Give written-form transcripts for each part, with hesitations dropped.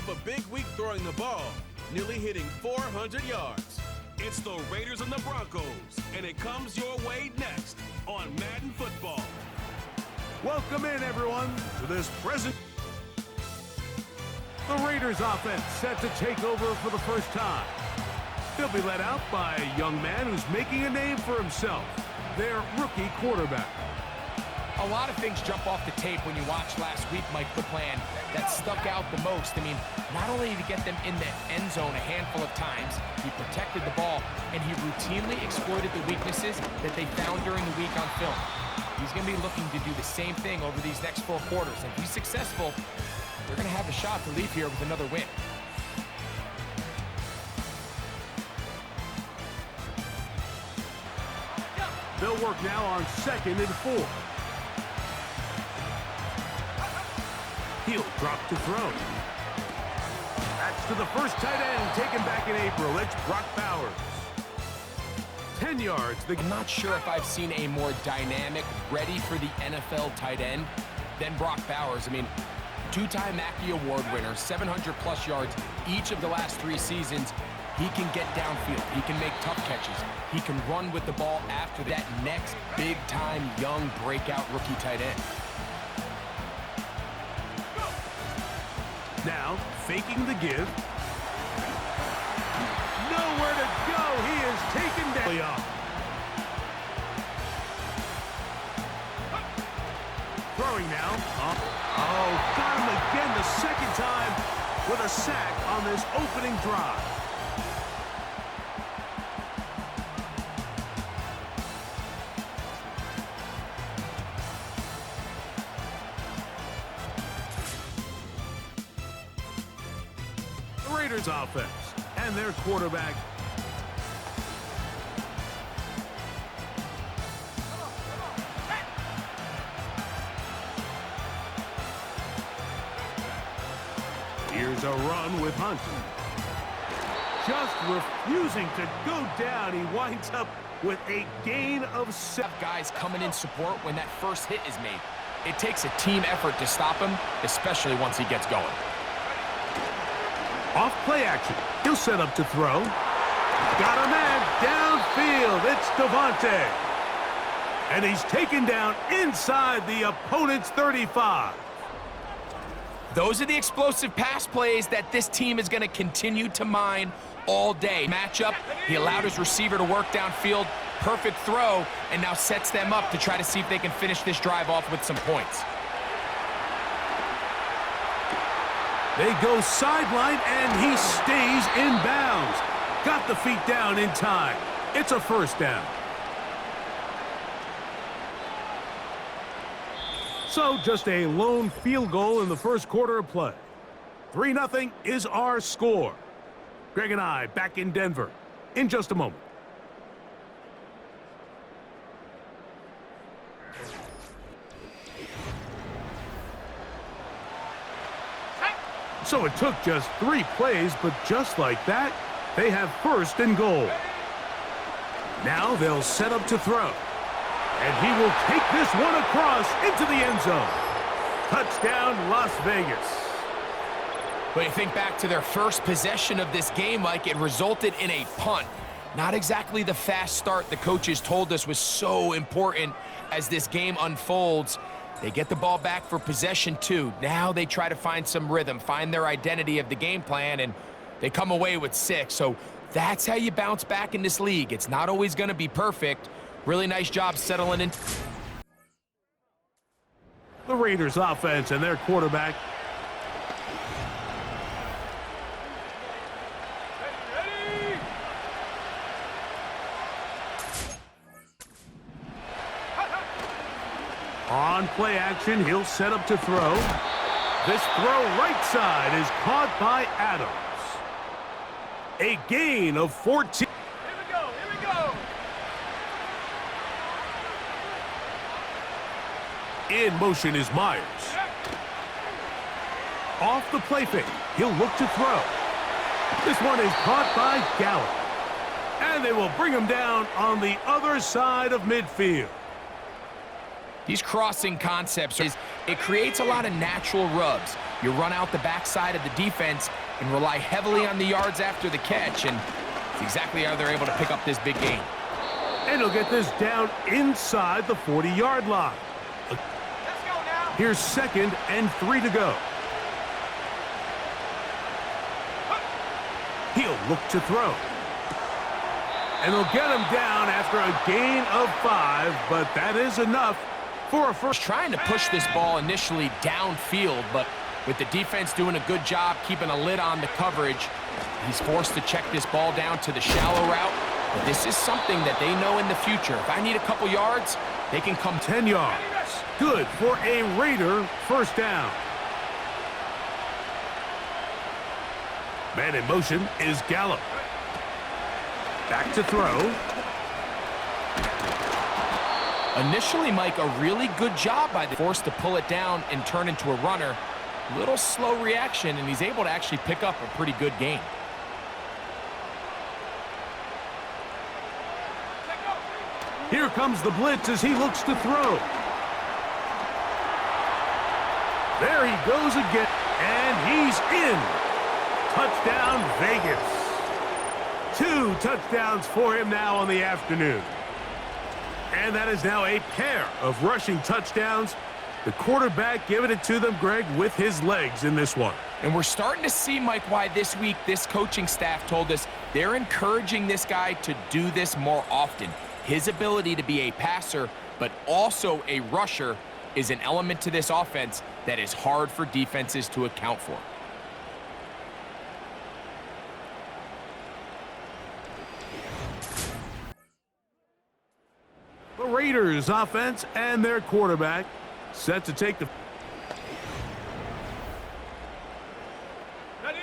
a big week throwing the ball, nearly hitting 400 yards. It's the Raiders and the Broncos, and it comes your way next on Madden Football. Welcome in, everyone, to this present. The Raiders offense set to take over for the first time. They'll be led out by a young man who's making a name for himself, their rookie quarterback. A lot of things jump off the tape when you watch last week, Mike, the plan that stuck out the most. I mean, not only did he get them in the end zone a handful of times, he protected the ball, and he routinely exploited the weaknesses that they found during the week on film. He's going to be looking to do the same thing over these next 4 quarters. And if he's successful, they're going to have a shot to leave here with another win. They'll work now on 2nd and 4. He'll drop to throw. That's to the first tight end, taken back in April. It's Brock Bowers. 10 yards. I'm not sure if I've seen a more dynamic, ready for the NFL tight end than Brock Bowers. I mean, 2-time Mackey Award winner, 700-plus yards each of the last 3 seasons. He can get downfield. He can make tough catches. He can run with the ball after that next big-time young breakout rookie tight end. Now, faking the give. Nowhere to go. He is taken down. Throwing now. Oh, got him again the second time with a sack on this opening drive. Raiders offense and their quarterback. Here's a run with Hunt. Just refusing to go down. He winds up with a gain of 7. Guys coming in support when that first hit is made. It takes a team effort to stop him, especially once he gets going. Off play action. He'll set up to throw. Got a man downfield. It's Devontae. And he's taken down inside the opponent's 35. Those are the explosive pass plays that this team is going to continue to mine all day. Matchup, he allowed his receiver to work downfield. Perfect throw, and now sets them up to try to see if they can finish this drive off with some points. They go sideline, and he stays in bounds. Got the feet down in time. It's a first down. So just a lone field goal in the first quarter of play. 3-0 is our score. Greg and I back in Denver in just a moment. So it took just 3 plays, but just like that, they have 1st and goal. Now they'll set up to throw. And he will take this one across into the end zone. Touchdown, Las Vegas. When you think back to their first possession of this game, Mike, it resulted in a punt. Not exactly the fast start the coaches told us was so important as this game unfolds. They get the ball back for possession 2. Now they try to find some rhythm, find their identity of the game plan, and they come away with 6. So that's how you bounce back in this league. It's not always going to be perfect. Really nice job settling in. The Raiders offense and their quarterback. On play action, he'll set up to throw. This throw right side is caught by Adams. A gain of 14. Here we go, here we go. In motion is Myers. Off the play fake, he'll look to throw. This one is caught by Gallup. And they will bring him down on the other side of midfield. These crossing concepts It creates a lot of natural rubs. You run out the backside of the defense and rely heavily on the yards after the catch, and it's exactly how they're able to pick up this big game. And he'll get this down inside the 40-yard line. Let's go now. Here's 2nd and 3 to go. He'll look to throw. And they'll get him down after a gain of 5, but that is enough for a first. Trying to push this ball initially downfield, but with the defense doing a good job keeping a lid on the coverage, he's forced to check this ball down to the shallow route. But this is something that they know in the future. If I need a couple yards, they can come 10 yards. Good for a Raider first down. Man in motion is Gallup. Back to throw. Initially, Mike, a really good job by the force to pull it down and turn into a runner. Little slow reaction, and he's able to actually pick up a pretty good gain. Here comes the blitz as he looks to throw. There he goes again, and he's in. Touchdown, Vegas. 2 touchdowns for him now on the afternoon. And that is now a pair of rushing touchdowns. The quarterback giving it to them, Greg, with his legs in this one. And we're starting to see, Mike, why this week this coaching staff told us they're encouraging this guy to do this more often. His ability to be a passer, but also a rusher, is an element to this offense that is hard for defenses to account for. The Raiders offense and their quarterback set to take the... Ready?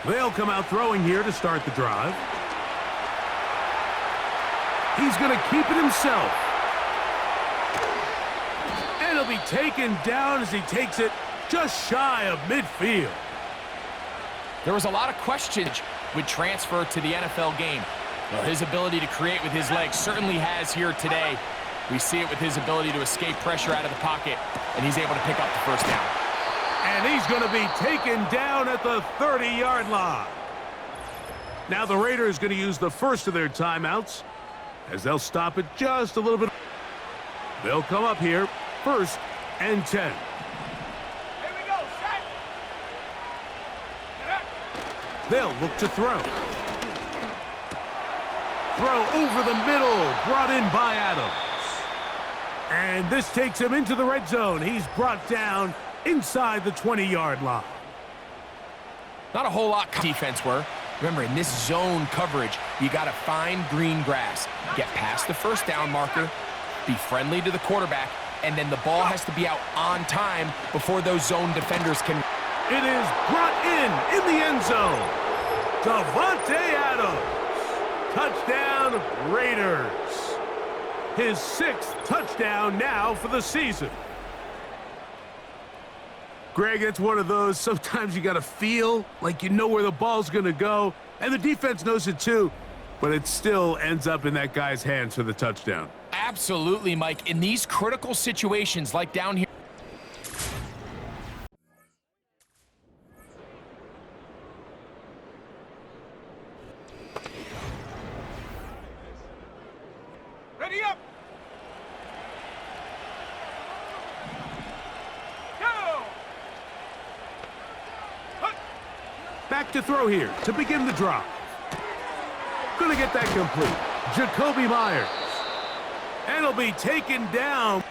They'll come out throwing here to start the drive. He's going to keep it himself. And he'll be taken down as he takes it just shy of midfield. There was a lot of questions with transfer to the NFL game. Well, his ability to create with his legs certainly has here today. We see it with his ability to escape pressure out of the pocket, and he's able to pick up the first down. And he's going to be taken down at the 30-yard line. Now the Raiders going to use the first of their timeouts as they'll stop it just a little bit. They'll come up here, 1st and 10. Here we go, set. They'll look to throw. Throw over the middle, brought in by Adams. And this takes him into the red zone. He's brought down inside the 20-yard line. Not a whole lot defense were. Remember, in this zone coverage, you got to find green grass, get past the first down marker, be friendly to the quarterback, and then the ball has to be out on time before those zone defenders can. It is brought in the end zone. Davante Adams. Touchdown, Raiders. His 6th touchdown now for the season. Greg, it's one of those, sometimes you got to feel like you know where the ball's going to go, and the defense knows it too, but it still ends up in that guy's hands for the touchdown. Absolutely, Mike. In these critical situations like down here. Ready up. Go. Back to throw here to begin the drive. Gonna get that complete. Jacoby Myers. And he'll be taken down.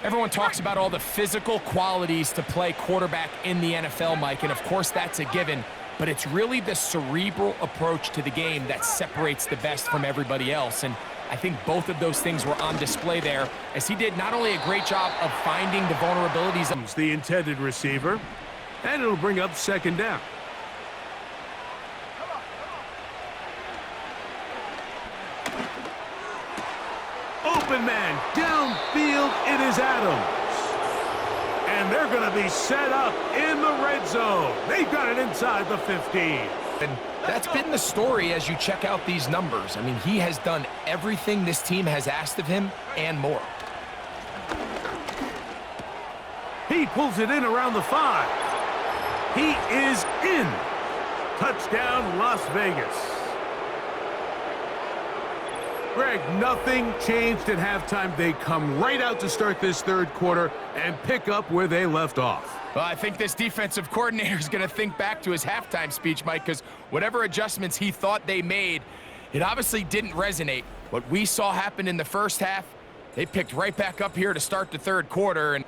Everyone talks about all the physical qualities to play quarterback in the NFL, Mike, and of course that's a given, but it's really the cerebral approach to the game that separates the best from everybody else, and I think both of those things were on display there, as he did not only a great job of finding the vulnerabilities of The intended receiver, and it'll bring up 2nd down. Open man, downfield, it is Adams. And they're going to be set up in the red zone. They've got it inside the 15. And that's been the story as you check out these numbers. I mean, he has done everything this team has asked of him and more. He pulls it in around the 5. He is in. Touchdown, Las Vegas. Greg, nothing changed at halftime. They come right out to start this third quarter and pick up where they left off. Well, I think this defensive coordinator is going to think back to his halftime speech, Mike, because whatever adjustments he thought they made, it obviously didn't resonate. What we saw happen in the first half, they picked right back up here to start the third quarter. And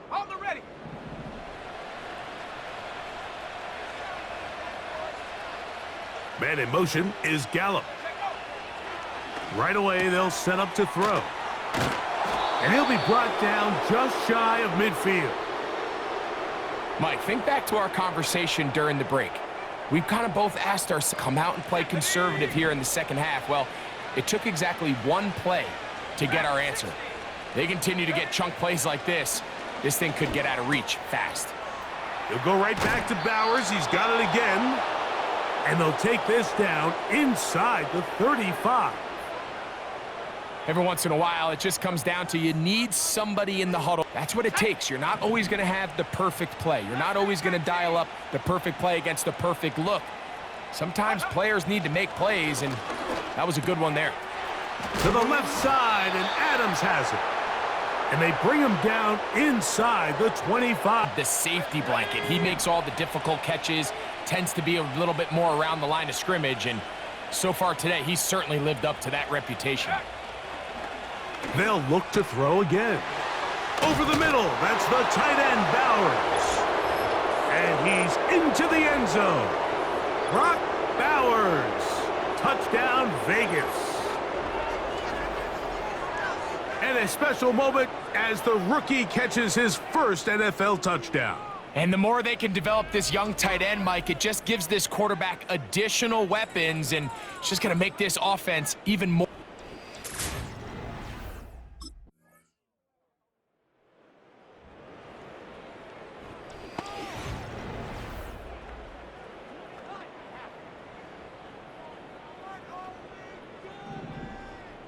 Hold the ready. Man in motion is Gallup. Right away, they'll set up to throw. And he'll be brought down just shy of midfield. Mike, think back to our conversation during the break. We've kind of both asked ourselves to come out and play conservative here in the second half. Well, it took exactly one play to get our answer. They continue to get chunk plays like this. This thing could get out of reach fast. He'll go right back to Bowers. He's got it again. And they'll take this down inside the 35. Every once in a while, it just comes down to you need somebody in the huddle. That's what it takes. You're not always going to have the perfect play. You're not always going to dial up the perfect play against the perfect look. Sometimes players need to make plays, and that was a good one there. To the left side, and Adams has it. And they bring him down inside the 25. The safety blanket. He makes all the difficult catches, tends to be a little bit more around the line of scrimmage, and so far today, he's certainly lived up to that reputation. They'll look to throw again. Over the middle, that's the tight end, Bowers. And he's into the end zone. Brock Bowers. Touchdown, Vegas. And a special moment as the rookie catches his first NFL touchdown. And the more they can develop this young tight end, Mike, it just gives this quarterback additional weapons, and it's just going to make this offense even more.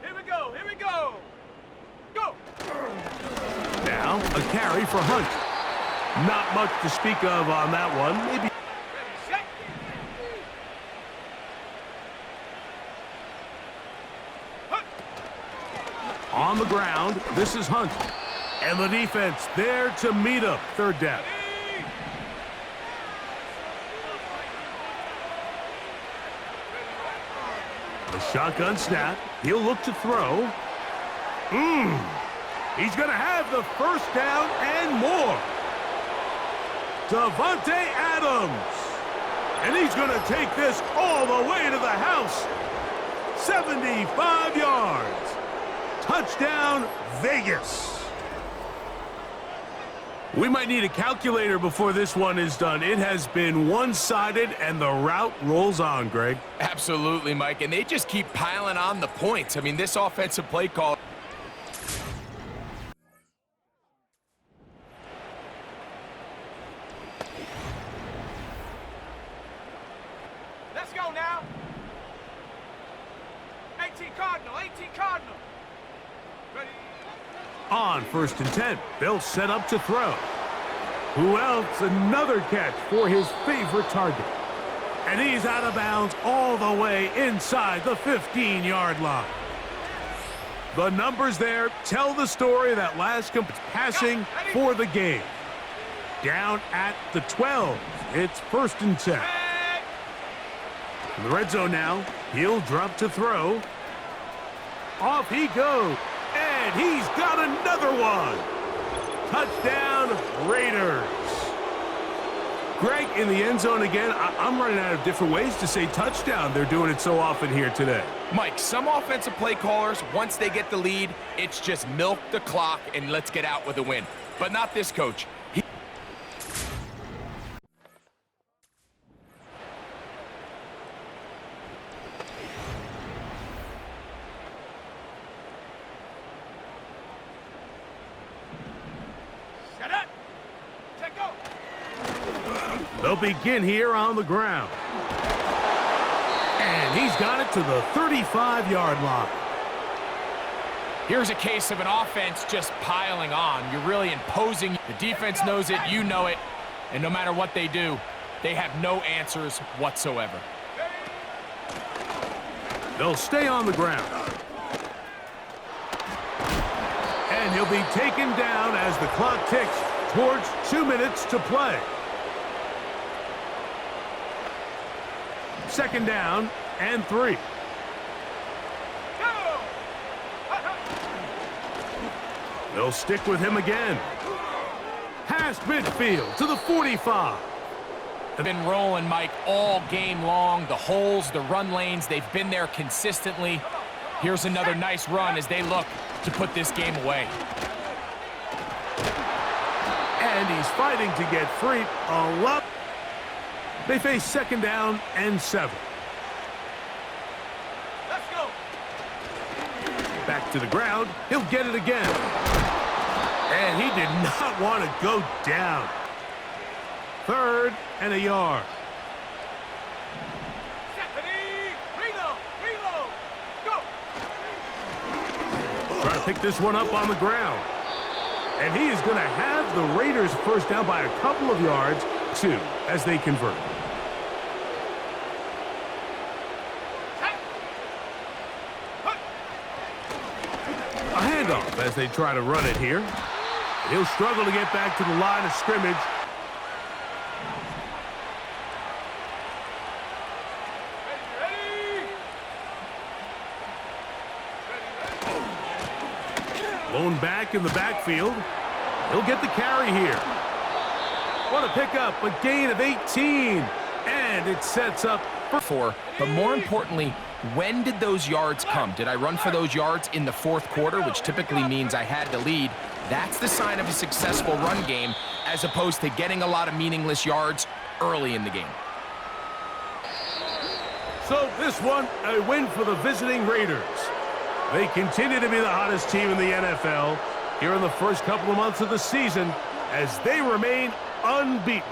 Here we go. Go. Now, a carry for Hunt. Not much to speak of on that one. Maybe. Ready, set. Hunt. On the ground, this is Hunt. And the defense there to meet up. Third down. The shotgun snap. He'll look to throw. He's going to have the first down and more. Davante Adams. And he's going to take this all the way to the house. 75 yards. Touchdown, Vegas. We might need a calculator before this one is done. It has been one-sided, and the route rolls on, Greg. Absolutely, Mike, and they just keep piling on the points. I mean, this offensive play call. Let's go now. 18 Cardinal. Ready. On 1st and 10, they'll set up to throw. Who else? Another catch for his favorite target. And he's out of bounds all the way inside the 15-yard line. The numbers there tell the story of that last passing for the game. Down at the 12, it's 1st and 10. In the red zone now, he'll drop to throw. Off he goes, and he's got another one. Touchdown, Raiders. Greg, in the end zone again, I'm running out of different ways to say touchdown. They're doing it so often here today. Mike, some offensive play callers, once they get the lead, it's just milk the clock and let's get out with a win. But not this coach. They'll begin here on the ground. And he's got it to the 35-yard line. Here's a case of an offense just piling on. You're really imposing. The defense knows it, you know it, and no matter what they do, they have no answers whatsoever. They'll stay on the ground. And he'll be taken down as the clock ticks towards 2 minutes to play. Second down and 3. They'll stick with him again. Past midfield to the 45. They've been rolling, Mike, all game long. The holes, the run lanes, they've been there consistently. Here's another nice run as they look to put this game away. And he's fighting to get free a lot. They face second down and 7. Let's go. Back to the ground. He'll get it again. And he did not want to go down. 3rd and a yard. Stephanie, reload, go. Trying to pick this one up on the ground. And he is going to have the Raiders first down by a couple of yards, 2, as they convert. A handoff as they try to run it here. He'll struggle to get back to the line of scrimmage. Blown back in the backfield. He'll get the carry here. What a pickup, a gain of 18. And it sets up for, but more importantly, when did those yards come? Did I run for those yards in the 4th quarter, which typically means I had to lead? That's the sign of a successful run game, as opposed to getting a lot of meaningless yards early in the game. So this one, a win for the visiting Raiders. They continue to be the hottest team in the NFL here in the first couple of months of the season as they remain unbeaten.